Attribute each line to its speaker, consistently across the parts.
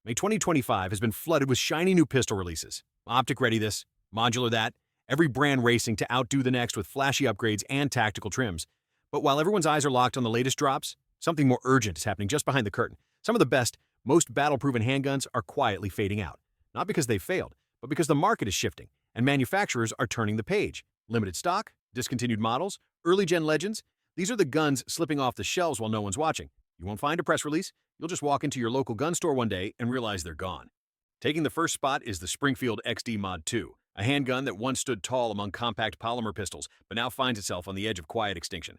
Speaker 1: May 2025 has been flooded with shiny new pistol releases. Optic ready this, modular that, every brand racing to outdo the next with flashy upgrades and tactical trims. But while everyone's eyes are locked on the latest drops, something more urgent is happening just behind the curtain. Some of the best, most battle-proven handguns are quietly fading out. Not because they failed, but because the market is shifting, and manufacturers are turning the page. Limited stock, discontinued models, early-gen legends, these are the guns slipping off the shelves while no one's watching. You won't find a press release. You'll just walk into your local gun store one day and realize they're gone. Taking the first spot is the Springfield XD Mod.2, a handgun that once stood tall among compact polymer pistols, but now finds itself on the edge of quiet extinction.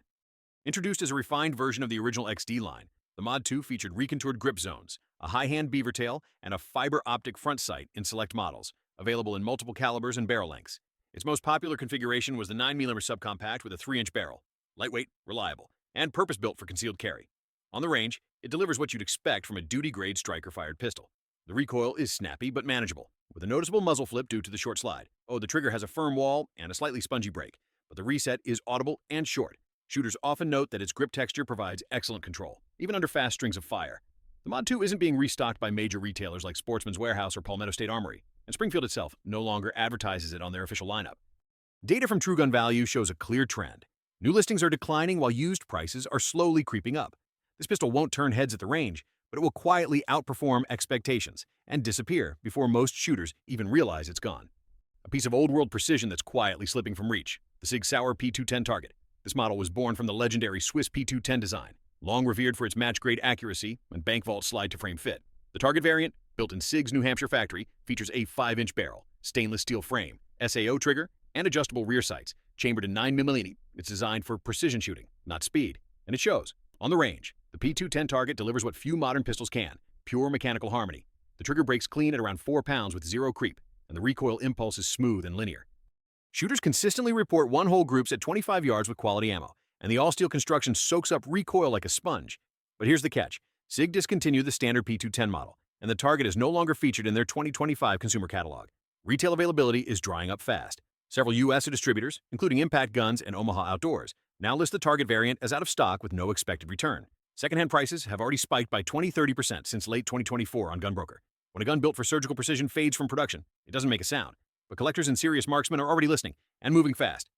Speaker 1: Introduced as a refined version of the original XD line, the Mod.2 featured recontoured grip zones, a high-hand beaver tail, and a fiber optic front sight in select models, available in multiple calibers and barrel lengths. Its most popular configuration was the 9mm subcompact with a 3-inch barrel, lightweight, reliable, and purpose-built for concealed carry. On the range, it delivers what you'd expect from a duty-grade striker-fired pistol. The recoil is snappy but manageable, with a noticeable muzzle flip due to the short slide. Oh, the trigger has a firm wall and a slightly spongy break, but the reset is audible and short. Shooters often note that its grip texture provides excellent control, even under fast strings of fire. The Mod.2 isn't being restocked by major retailers like Sportsman's Warehouse or Palmetto State Armory, and Springfield itself no longer advertises it on their official lineup. Data from True Gun Value shows a clear trend. New listings are declining while used prices are slowly creeping up. This pistol won't turn heads at the range, but it will quietly outperform expectations and disappear before most shooters even realize it's gone. A piece of old-world precision that's quietly slipping from reach, the SIG P210 Target. This model was born from the legendary Swiss P210 design, long revered for its match-grade accuracy and bank vault slide-to-frame fit. The Target variant, built in SIG's New Hampshire factory, features a 5-inch barrel, stainless steel frame, SAO trigger, and adjustable rear sights, chambered in 9mm. It's designed for precision shooting, not speed, and it shows. On the range, the P210 Target delivers what few modern pistols can, pure mechanical harmony. The trigger breaks clean at around 4 pounds with zero creep, and the recoil impulse is smooth and linear. Shooters consistently report one-hole groups at 25 yards with quality ammo, and the all-steel construction soaks up recoil like a sponge. But here's the catch. SIG discontinued the standard P210 model, and the Target is no longer featured in their 2025 consumer catalog. Retail availability is drying up fast. Several U.S. distributors, including Impact Guns and Omaha Outdoors, now list the Target variant as out of stock with no expected return. Secondhand prices have already spiked by 20–30% since late 2024 on GunBroker. When a gun built for surgical precision fades from production, it doesn't make a sound. But collectors and serious marksmen are already listening and moving fast.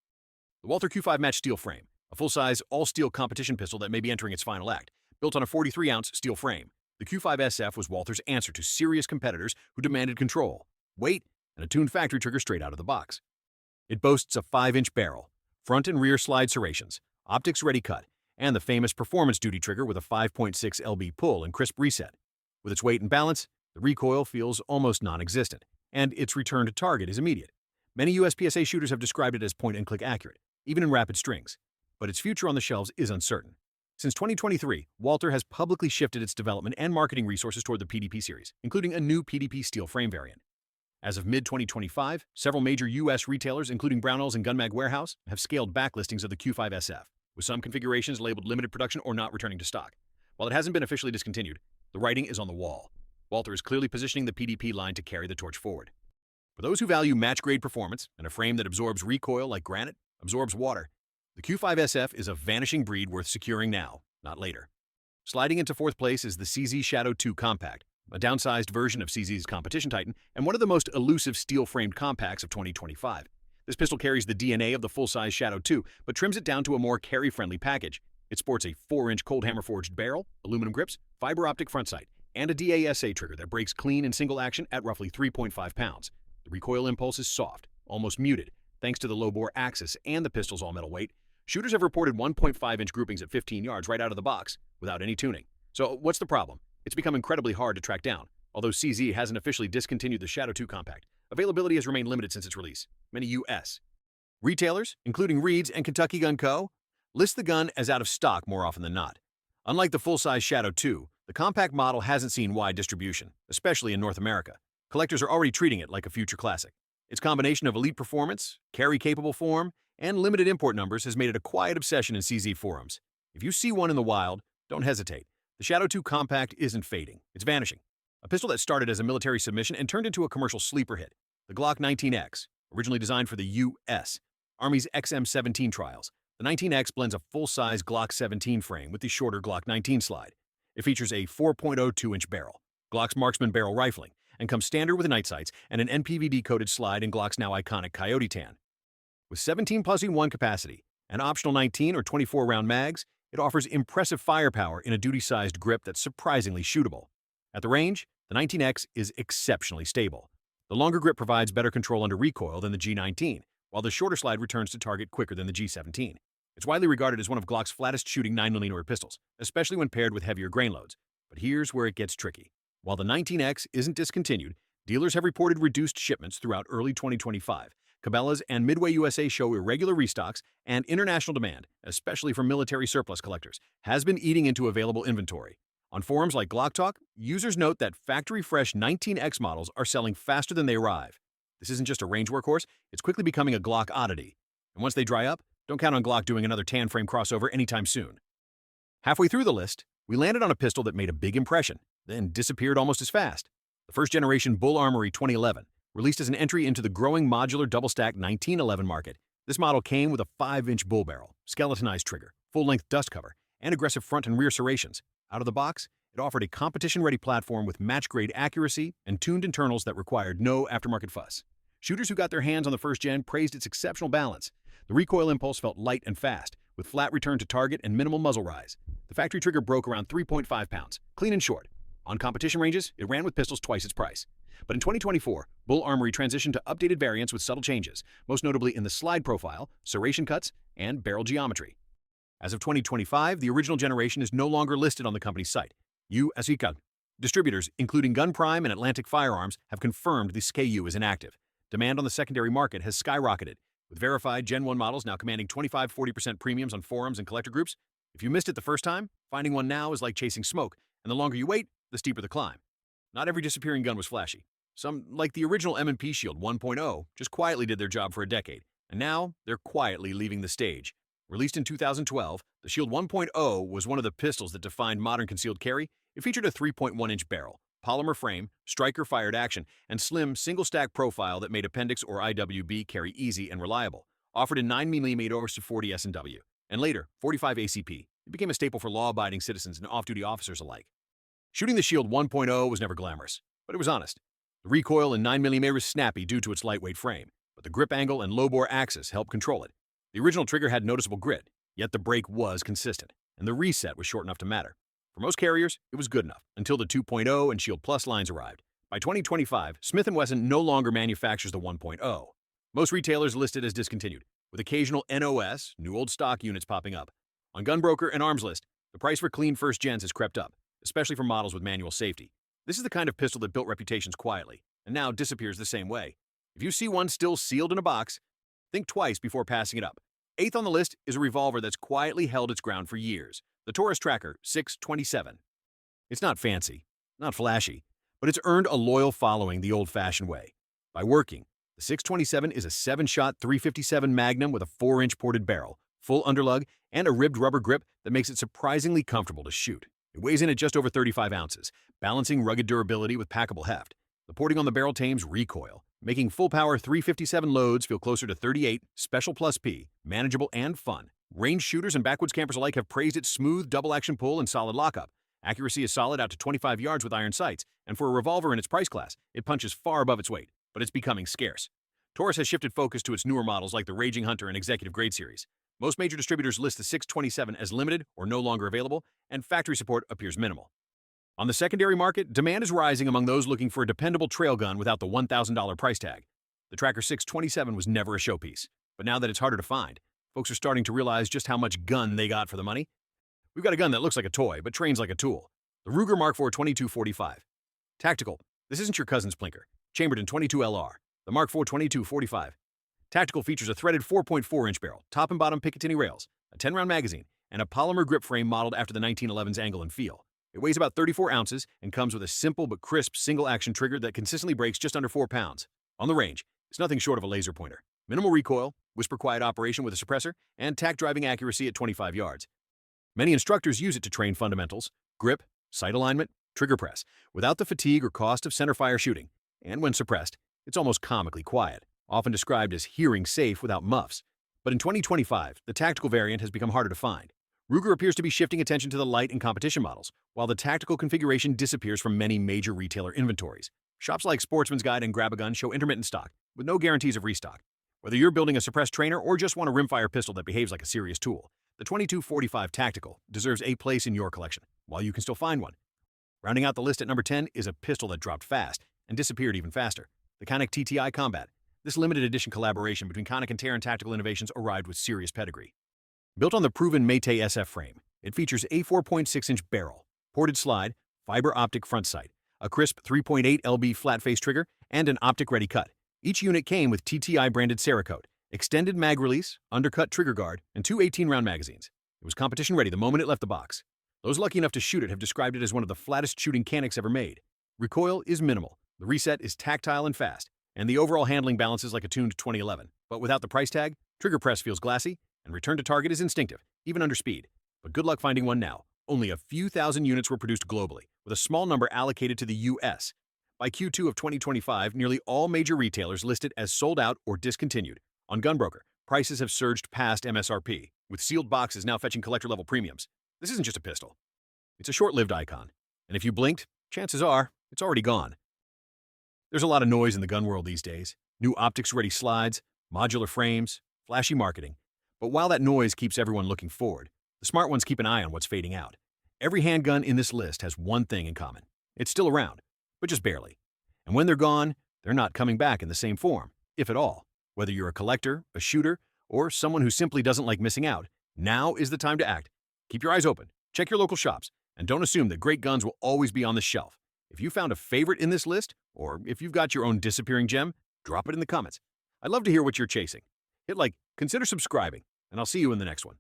Speaker 1: The Walther Q5 Match steel frame, a full-size, all-steel competition pistol that may be entering its final act, built on a 43-ounce steel frame. The Q5 SF was Walther's answer to serious competitors who demanded control, weight, and a tuned factory trigger straight out of the box. It boasts a 5-inch barrel, front and rear slide serrations, optics ready cut, and the famous performance duty trigger with a 5.6 lb pull and crisp reset. With its weight and balance, the recoil feels almost non-existent, and its return to target is immediate. Many USPSA shooters have described it as point-and-click accurate, even in rapid strings, but its future on the shelves is uncertain. Since 2023, Walther has publicly shifted its development and marketing resources toward the PDP series, including a new PDP steel frame variant. As of mid-2025, several major U.S. retailers, including Brownells and GunMag Warehouse, have scaled back listings of the Q5 SF, with some configurations labeled limited production or not returning to stock. While it hasn't been officially discontinued, the writing is on the wall. Walther is clearly positioning the PDP line to carry the torch forward. For those who value match-grade performance and a frame that absorbs recoil like granite absorbs water, the Q5 SF is a vanishing breed worth securing now, not later. Sliding into fourth place is the CZ Shadow 2 Compact, a downsized version of CZ's Competition Titan and one of the most elusive steel-framed compacts of 2025. This pistol carries the DNA of the full-size Shadow 2, but trims it down to a more carry-friendly package. It sports a 4-inch cold hammer-forged barrel, aluminum grips, fiber optic front sight, and a DASA trigger that breaks clean in single action at roughly 3.5 pounds. The recoil impulse is soft, almost muted, thanks to the low-bore axis and the pistol's all-metal weight. Shooters have reported 1.5-inch groupings at 15 yards right out of the box, without any tuning. So what's the problem? It's become incredibly hard to track down. Although CZ hasn't officially discontinued the Shadow 2 Compact, availability has remained limited since its release. Many U.S. retailers, including Reed's and Kentucky Gun Co., list the gun as out of stock more often than not. Unlike the full-size Shadow 2, the compact model hasn't seen wide distribution, especially in North America. Collectors are already treating it like a future classic. Its combination of elite performance, carry-capable form, and limited import numbers has made it a quiet obsession in CZ forums. If you see one in the wild, don't hesitate. The Shadow 2 Compact isn't fading, it's vanishing. A pistol that started as a military submission and turned into a commercial sleeper hit. The Glock 19X, originally designed for the U.S. Army's XM-17 trials. The 19X blends a full-size Glock 17 frame with the shorter Glock 19 slide. It features a 4.02-inch barrel, Glock's marksman barrel rifling, and comes standard with night sights and an NPVD-coated slide in Glock's now iconic Coyote Tan. With 17 plus in 1 capacity and optional 19 or 24-round mags, it offers impressive firepower in a duty-sized grip that's surprisingly shootable. At the range, the 19X is exceptionally stable. The longer grip provides better control under recoil than the G19, while the shorter slide returns to target quicker than the G17. It's widely regarded as one of Glock's flattest shooting 9mm pistols, especially when paired with heavier grain loads. But here's where it gets tricky. While the 19X isn't discontinued, dealers have reported reduced shipments throughout early 2025. Cabela's and Midway USA show irregular restocks, and international demand, especially from military surplus collectors, has been eating into available inventory. On forums like Glock Talk, users note that factory-fresh 19X models are selling faster than they arrive. This isn't just a range workhorse, it's quickly becoming a Glock oddity. And once they dry up, don't count on Glock doing another tan frame crossover anytime soon. Halfway through the list, we landed on a pistol that made a big impression, then disappeared almost as fast. The first-generation Bull Armory 2011, released as an entry into the growing modular double-stack 1911 market. This model came with a 5-inch bull barrel, skeletonized trigger, full-length dust cover, and aggressive front and rear serrations. Out of the box, it offered a competition-ready platform with match-grade accuracy and tuned internals that required no aftermarket fuss. Shooters who got their hands on the first-gen praised its exceptional balance. The recoil impulse felt light and fast, with flat return to target and minimal muzzle rise. The factory trigger broke around 3.5 pounds, clean and short. On competition ranges, it ran with pistols twice its price. But in 2024, Bull Armory transitioned to updated variants with subtle changes, most notably in the slide profile, serration cuts, and barrel geometry. As of 2025, the original generation is no longer listed on the company's site. SIG distributors, including Gun Prime and Atlantic Firearms, have confirmed the SKU is inactive. Demand on the secondary market has skyrocketed, with verified Gen 1 models now commanding 25–40% premiums on forums and collector groups. If you missed it the first time, finding one now is like chasing smoke, and the longer you wait, the steeper the climb. Not every disappearing gun was flashy. Some, like the original M&P Shield 1.0, just quietly did their job for a decade, and now they're quietly leaving the stage. Released in 2012, the Shield 1.0 was one of the pistols that defined modern concealed carry. It featured a 3.1-inch barrel, polymer frame, striker-fired action, and slim single-stack profile that made Appendix or IWB carry easy and reliable. Offered in 9mm to 40 S&W, and later 45 ACP, it became a staple for law-abiding citizens and off-duty officers alike. Shooting the Shield 1.0 was never glamorous, but it was honest. The recoil in 9mm was snappy due to its lightweight frame, but the grip angle and low-bore axis helped control it. The original trigger had noticeable grit, yet the break was consistent, and the reset was short enough to matter. For most carriers, it was good enough, until the 2.0 and Shield Plus lines arrived. By 2025, Smith & Wesson no longer manufactures the 1.0. Most retailers list it as discontinued, with occasional NOS, new old stock units popping up. On Gunbroker and Arms List, the price for clean first gens has crept up, especially for models with manual safety. This is the kind of pistol that built reputations quietly, and now disappears the same way. If you see one still sealed in a box, think twice before passing it up. Eighth on the list is a revolver that's quietly held its ground for years, the Taurus Tracker 627. It's not fancy, not flashy, but it's earned a loyal following the old-fashioned way. By working, the 627 is a 7-shot 357 Magnum with a 4-inch ported barrel, full underlug, and a ribbed rubber grip that makes it surprisingly comfortable to shoot. It weighs in at just over 35 ounces, balancing rugged durability with packable heft. The porting on the barrel tames recoil, making full-power 357 loads feel closer to 38, Special Plus P, manageable and fun. Range shooters and backwoods campers alike have praised its smooth double-action pull and solid lockup. Accuracy is solid out to 25 yards with iron sights, and for a revolver in its price class, it punches far above its weight, but it's becoming scarce. Taurus has shifted focus to its newer models like the Raging Hunter and Executive Grade series. Most major distributors list the 627 as limited or no longer available, and factory support appears minimal. On the secondary market, demand is rising among those looking for a dependable trail gun without the $1,000 price tag. The Tracker 627 was never a showpiece, but now that it's harder to find, folks are starting to realize just how much gun they got for the money. We've got a gun that looks like a toy, but trains like a tool. The Ruger Mark IV 2245. Tactical. This isn't your cousin's Plinker. Chambered in 22 LR. The Mark IV 2245. Tactical features a threaded 4.4-inch barrel, top and bottom Picatinny rails, a 10-round magazine, and a polymer grip frame modeled after the 1911's angle and feel. It weighs about 34 ounces and comes with a simple but crisp single-action trigger that consistently breaks just under 4 pounds. On the range, it's nothing short of a laser pointer. Minimal recoil, whisper-quiet operation with a suppressor, and tack driving accuracy at 25 yards. Many instructors use it to train fundamentals, grip, sight alignment, trigger press, without the fatigue or cost of centerfire shooting. And when suppressed, it's almost comically quiet, often described as hearing safe without muffs. But in 2025, the tactical variant has become harder to find. Ruger appears to be shifting attention to the light and competition models, while the tactical configuration disappears from many major retailer inventories. Shops like Sportsman's Guide and Grab-A-Gun show intermittent stock, with no guarantees of restock. Whether you're building a suppressed trainer or just want a rimfire pistol that behaves like a serious tool, the 2245 Tactical deserves a place in your collection, while you can still find one. Rounding out the list at number 10 is a pistol that dropped fast and disappeared even faster, the Konik TTI Combat. This limited edition collaboration between Konik and Taran Tactical Innovations arrived with serious pedigree. Built on the proven Mété SF frame, it features a 4.6-inch barrel, ported slide, fiber optic front sight, a crisp 3.8 lb flat-face trigger, and an optic-ready cut. Each unit came with TTI-branded Cerakote, extended mag release, undercut trigger guard, and two 18-round magazines. It was competition-ready the moment it left the box. Those lucky enough to shoot it have described it as one of the flattest shooting Kaniks ever made. Recoil is minimal, the reset is tactile and fast, and the overall handling balances like a tuned 2011. But without the price tag, trigger press feels glassy, and return to target is instinctive, even under speed. But good luck finding one now. Only a few thousand units were produced globally, with a small number allocated to the US. By Q2 of 2025, nearly all major retailers listed as sold out or discontinued. On Gunbroker, prices have surged past MSRP, with sealed boxes now fetching collector-level premiums. This isn't just a pistol. It's a short-lived icon, and if you blinked, chances are it's already gone. There's a lot of noise in the gun world these days. New optics-ready slides, modular frames, flashy marketing. But while that noise keeps everyone looking forward, the smart ones keep an eye on what's fading out. Every handgun in this list has one thing in common. It's still around, but just barely. And when they're gone, they're not coming back in the same form, if at all. Whether you're a collector, a shooter, or someone who simply doesn't like missing out, now is the time to act. Keep your eyes open, check your local shops, and don't assume that great guns will always be on the shelf. If you found a favorite in this list, or if you've got your own disappearing gem, drop it in the comments. I'd love to hear what you're chasing. Hit like, consider subscribing, and I'll see you in the next one.